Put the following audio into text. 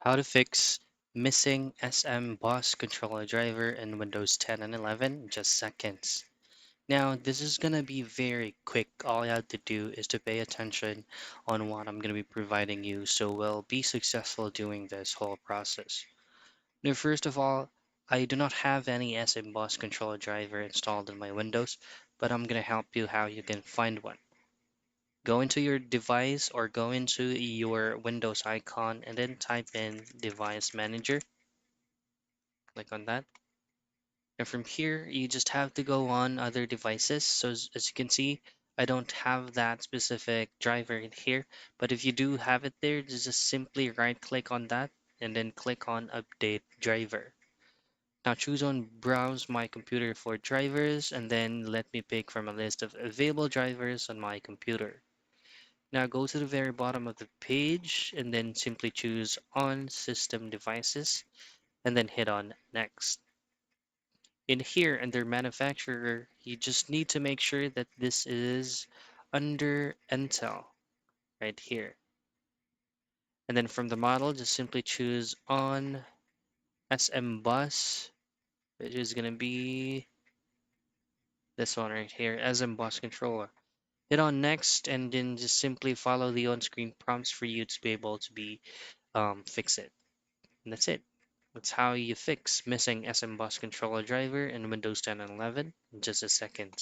How to fix missing SM bus controller driver in Windows 10 and 11 in just seconds. Now, this is going to be very quick. All you have to do is to pay attention on what I'm going to be providing you so we'll be successful doing this whole process. Now, first of all, I do not have any SM bus controller driver installed in my Windows, but I'm going to help you how you can find one. Go into your device or go into your Windows icon and then type in Device Manager. Click on that. And from here, you just have to go on other devices. So as you can see, I don't have that specific driver in here. But if you do have it there, just simply right click on that and then click on Update Driver. Now choose on Browse My Computer for drivers and then let me pick from a list of available drivers on my computer. Now go to the very bottom of the page and then simply choose On System Devices and then hit on Next. In here, under manufacturer, you just need to make sure that this is under Intel right here. And then from the model, just simply choose on SM bus, which is going to be this one right here, SM bus controller. Hit on next and then just simply follow the on-screen prompts for you to be able to fix it. And that's it. That's how you fix missing SM bus controller driver in Windows 10 and 11 in just a second.